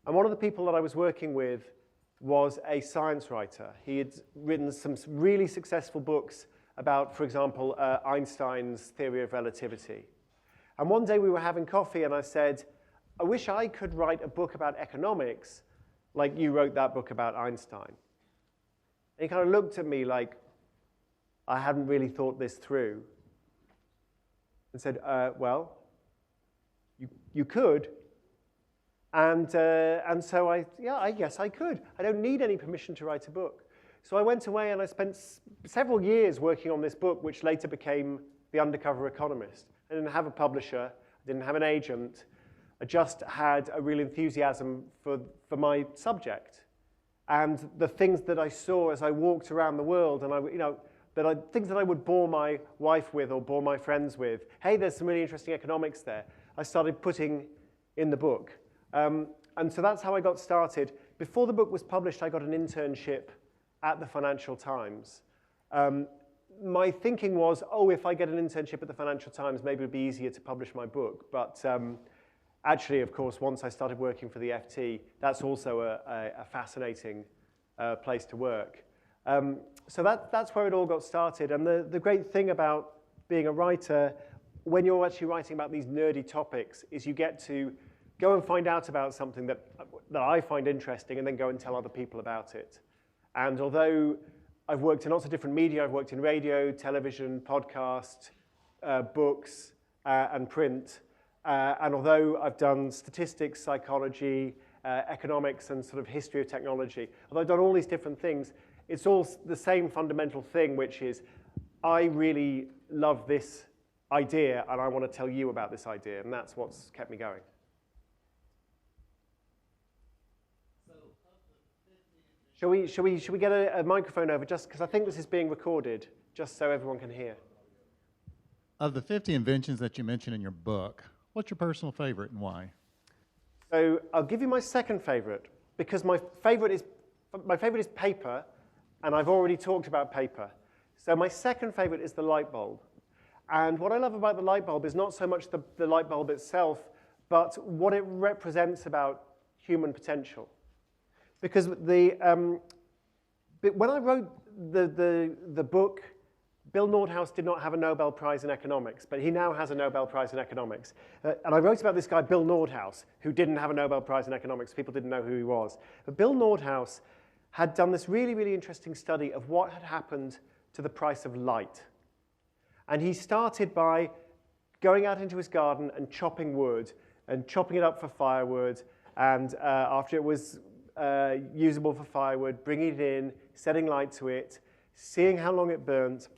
And one of the people that I was working with was a science writer. He had written some really successful books about, for example, Einstein's theory of relativity. And one day we were having coffee and I said, I wish I could write a book about economics like you wrote that book about Einstein. And he kind of looked at me like I hadn't really thought this through and said, well, you could. And so I guess I could. I don't need any permission to write a book. So I went away and I spent several years working on this book, which later became The Undercover Economist. I didn't have a publisher. I didn't have an agent. I just had a real enthusiasm for my subject. And the things that I saw as I walked around the world, and things that I would bore my wife with or bore my friends with. Hey, there's some really interesting economics there. I started putting in the book. And so that's how I got started. Before the book was published, I got an internship at the Financial Times. My thinking was, if I get an internship at the Financial Times, maybe it'd be easier to publish my book. But actually, of course, once I started working for the FT, that's also a fascinating place to work. So that's where it all got started. And the great thing about being a writer, when you're actually writing about these nerdy topics, is you get to go and find out about something that I find interesting and then go and tell other people about it. And although I've worked in lots of different media, I've worked in radio, television, podcast, books, and print. And although I've done statistics, psychology, economics, and sort of history of technology, although I've done all these different things, it's all the same fundamental thing, which is I really love this idea and I want to tell you about this idea, and that's what's kept me going. Shall we get a microphone over, just because I think this is being recorded, just so everyone can hear. Of the 50 inventions that you mentioned in your book, what's your personal favorite and why? So I'll give you my second favorite, because my favorite is paper, and I've already talked about paper. So my second favorite is the light bulb. And what I love about the light bulb is not so much the light bulb itself, but what it represents about human potential. Because when I wrote the book, Bill Nordhaus did not have a Nobel Prize in economics, but he now has a Nobel Prize in economics. And I wrote about this guy, Bill Nordhaus, who didn't have a Nobel Prize in economics. People didn't know who he was. But Bill Nordhaus had done this really, really interesting study of what had happened to the price of light. And he started by going out into his garden and chopping wood, and chopping it up for firewood, and after it was usable for firewood, bringing it in, setting light to it, seeing how long it burnt,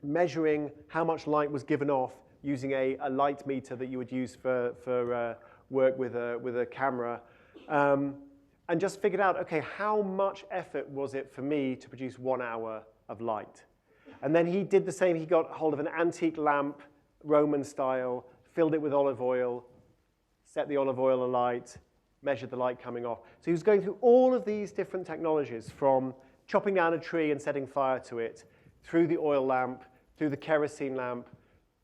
measuring how much light was given off using a light meter that you would use for work with a camera, and just figured out, okay, how much effort was it for me to produce 1 hour of light? And then he did the same. He got hold of an antique lamp, Roman style, filled it with olive oil, set the olive oil alight, measured the light coming off. So he was going through all of these different technologies, from chopping down a tree and setting fire to it, through the oil lamp, through the kerosene lamp,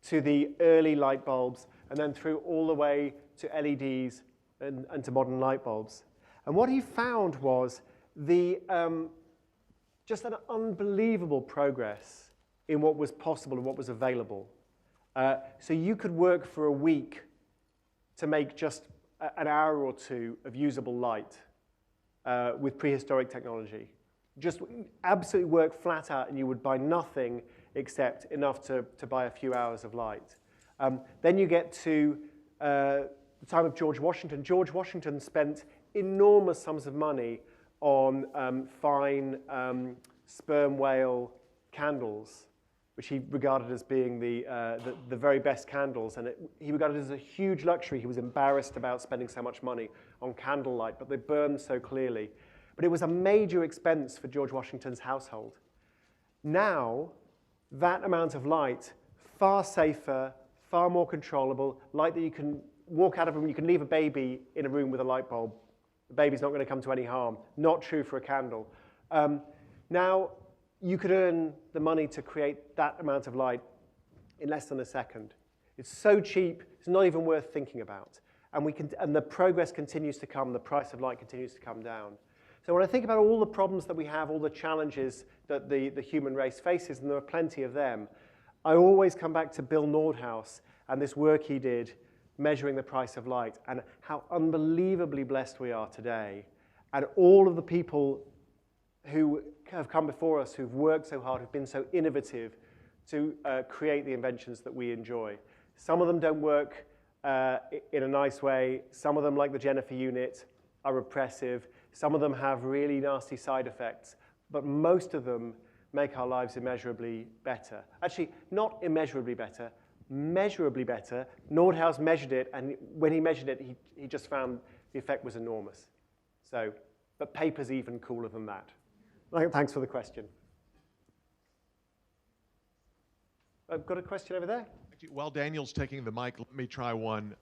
to the early light bulbs. and then through all the way to LEDs and to modern light bulbs. And what he found was just an unbelievable progress in what was possible and what was available. So you could work for a week to make just an hour or two of usable light with prehistoric technology. Just absolutely work flat out, and you would buy nothing except enough to buy a few hours of light. Then you get to the time of George Washington. George Washington spent enormous sums of money on fine sperm whale candles, which he regarded as being the very best candles. And he regarded it as a huge luxury. He was embarrassed about spending so much money on candlelight, but they burned so clearly. But it was a major expense for George Washington's household. Now, that amount of light, far safer, far more controllable, light that you can walk out of a room, you can leave a baby in a room with a light bulb. The baby's not going to come to any harm. Not true for a candle. Now, you could earn the money to create that amount of light in less than a second. It's so cheap, it's not even worth thinking about. And the progress continues to come, the price of light continues to come down. So when I think about all the problems that we have, all the challenges that the human race faces, and there are plenty of them, I always come back to Bill Nordhaus and this work he did measuring the price of light, and how unbelievably blessed we are today. And all of the people who have come before us, who've worked so hard, who've been so innovative to create the inventions that we enjoy. Some of them don't work in a nice way. Some of them, like the Jennifer unit, are repressive. Some of them have really nasty side effects. But most of them make our lives immeasurably better. Actually, not immeasurably better, measurably better. Nordhaus measured it, and when he measured it, he just found the effect was enormous. So, but paper's even cooler than that. Thanks for the question. I've got a question over there. Actually, while Daniel's taking the mic, let me try one.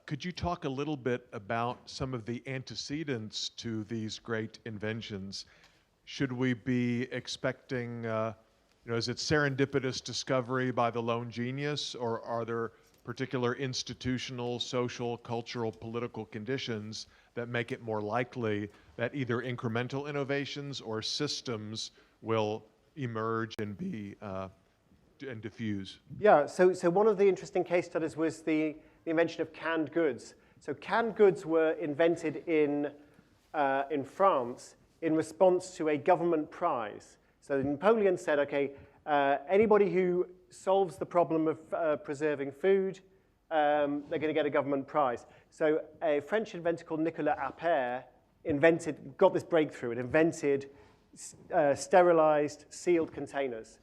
Could you talk a little bit about some of the antecedents to these great inventions? Should we be expecting, is it serendipitous discovery by the lone genius, or are there particular institutional, social, cultural, political conditions that make it more likely that either incremental innovations or systems will emerge and be and diffuse? Yeah, so one of the interesting case studies was the invention of canned goods. So canned goods were invented in France in response to a government prize. So Napoleon said, okay, anybody who solves the problem of preserving food, they're going to get a government prize. So a French inventor called Nicolas Appert got this breakthrough and invented sterilized, sealed containers.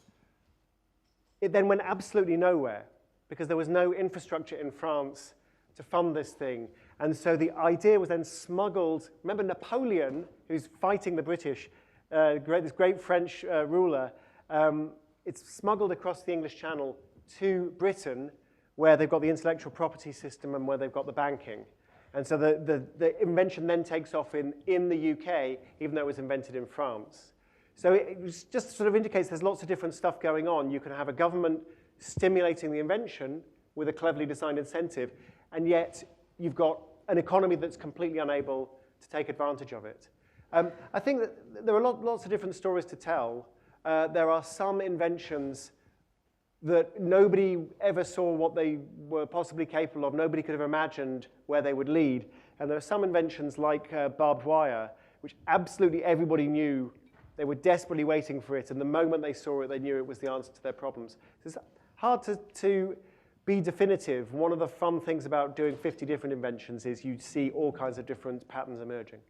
It then went absolutely nowhere because there was no infrastructure in France to fund this thing. And so the idea was then smuggled. Remember Napoleon, who's fighting the British, this great French ruler, it's smuggled across the English Channel to Britain, where they've got the intellectual property system and where they've got the banking. And so the invention then takes off in the UK, even though it was invented in France. So it just sort of indicates there's lots of different stuff going on. You can have a government stimulating the invention with a cleverly designed incentive, and yet you've got an economy that's completely unable to take advantage of it. I think that there are lots of different stories to tell. There are some inventions that nobody ever saw what they were possibly capable of. Nobody could have imagined where they would lead. And there are some inventions like barbed wire, which absolutely everybody knew. They were desperately waiting for it, and the moment they saw it, they knew it was the answer to their problems. So it's hard to be definitive. One of the fun things about doing 50 different inventions is you see all kinds of different patterns emerging.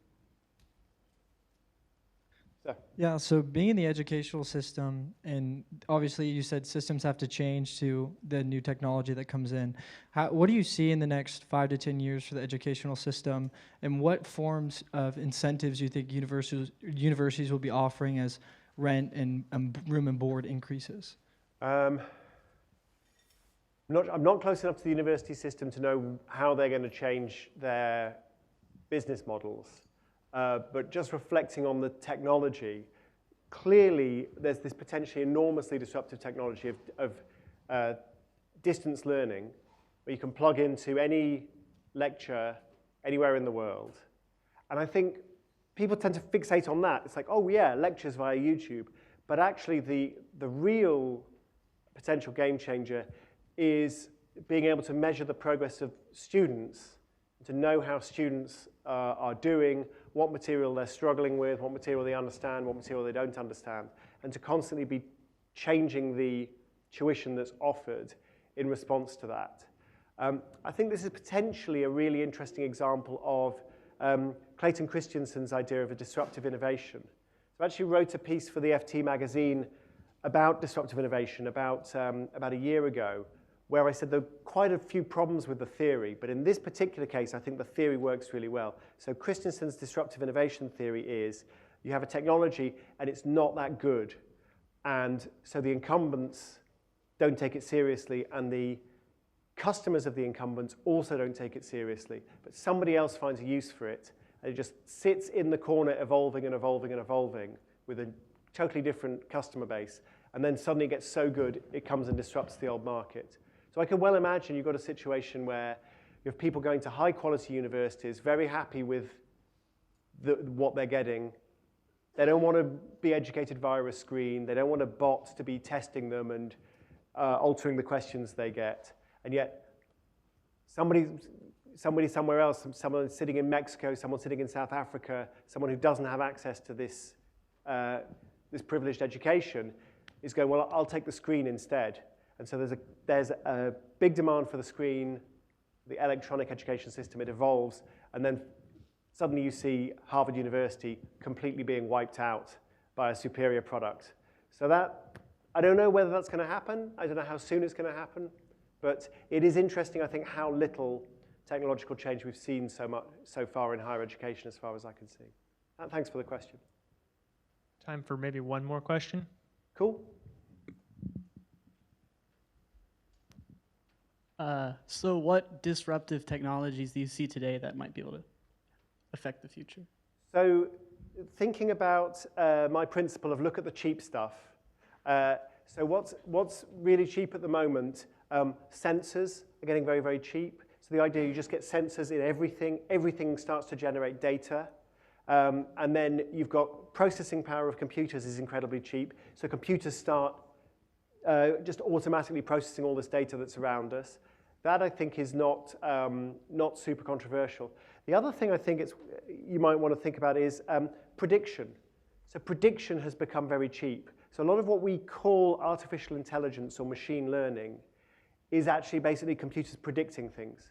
So. Yeah, so being in the educational system, and obviously you said systems have to change to the new technology that comes in. What do you see in the next 5 to 10 years for the educational system, and what forms of incentives do you think universities will be offering as rent and room and board increases? I'm not close enough to the university system to know how they're going to change their business models. But just reflecting on the technology, clearly there's this potentially enormously disruptive technology of distance learning, where you can plug into any lecture anywhere in the world. And I think people tend to fixate on that. It's like, oh yeah, lectures via YouTube. But actually the real potential game changer is being able to measure the progress of students, to know how students are doing, what material they're struggling with, what material they understand, what material they don't understand, and to constantly be changing the tuition that's offered in response to that. I think this is potentially a really interesting example of Clayton Christensen's idea of a disruptive innovation. So I actually wrote a piece for the FT magazine about disruptive innovation about a year ago, where I said there are quite a few problems with the theory, but in this particular case, I think the theory works really well. So Christensen's disruptive innovation theory is you have a technology and it's not that good, and so the incumbents don't take it seriously, and the customers of the incumbents also don't take it seriously, but somebody else finds a use for it, and it just sits in the corner evolving and evolving and evolving with a totally different customer base, and then suddenly it gets so good it comes and disrupts the old market. So I can well imagine you've got a situation where you have people going to high quality universities, very happy with what they're getting. They don't want to be educated via a screen. They don't want a bot to be testing them and altering the questions they get. And yet somebody somewhere else, someone sitting in Mexico, someone sitting in South Africa, someone who doesn't have access to this privileged education is going, well, I'll take the screen instead. And so there's a big demand for the screen, the electronic education system, it evolves, and then suddenly you see Harvard University completely being wiped out by a superior product. So that, I don't know whether that's going to happen. I don't know how soon it's going to happen. But it is interesting, I think, how little technological change we've seen so far in higher education, as far as I can see. And thanks for the question. Time for maybe one more question. Cool. So what disruptive technologies do you see today that might be able to affect the future? So thinking about my principle of look at the cheap stuff. So what's really cheap at the moment? Sensors are getting very, very cheap. So the idea you just get sensors in everything. Everything starts to generate data. And then you've got processing power of computers is incredibly cheap. So computers start just automatically processing all this data that's around us. That, I think, is not super controversial. The other thing I think you might want to think about is prediction. So prediction has become very cheap. So a lot of what we call artificial intelligence or machine learning is actually basically computers predicting things.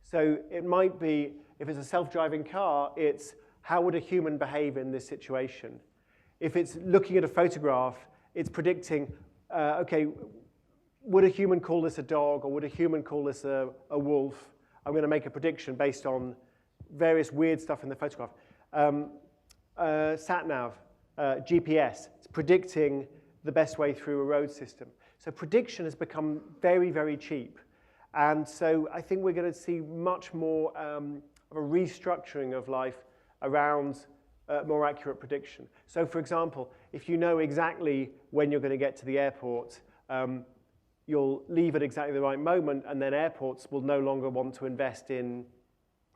So it might be, if it's a self-driving car, it's how would a human behave in this situation? If it's looking at a photograph, it's predicting, okay, would a human call this a dog, or would a human call this a wolf? I'm going to make a prediction based on various weird stuff in the photograph. Sat-nav, GPS, it's predicting the best way through a road system. So prediction has become very, very cheap. And so I think we're going to see much more of a restructuring of life around more accurate prediction. So for example, if you know exactly when you're going to get to the airport, you'll leave at exactly the right moment, and then airports will no longer want to invest in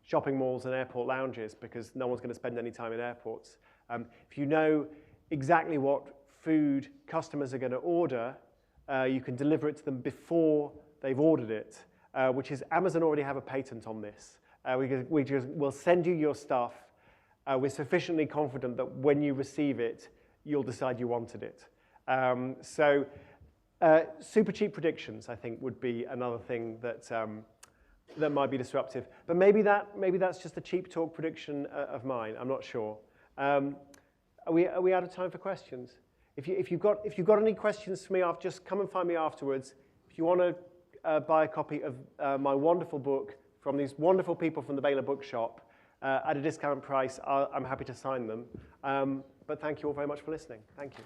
shopping malls and airport lounges because no one's going to spend any time in airports. If you know exactly what food customers are going to order, you can deliver it to them before they've ordered it, which is Amazon already have a patent on this. We'll send you your stuff. We're sufficiently confident that when you receive it, you'll decide you wanted it. Super cheap predictions, I think, would be another thing that might be disruptive. But maybe that's just a cheap talk prediction of mine. I'm not sure. Are we out of time for questions? If you've got any questions for me, just come and find me afterwards. If you want to buy a copy of my wonderful book from these wonderful people from the Baylor bookshop at a discount price, I'm happy to sign them. But thank you all very much for listening. Thank you.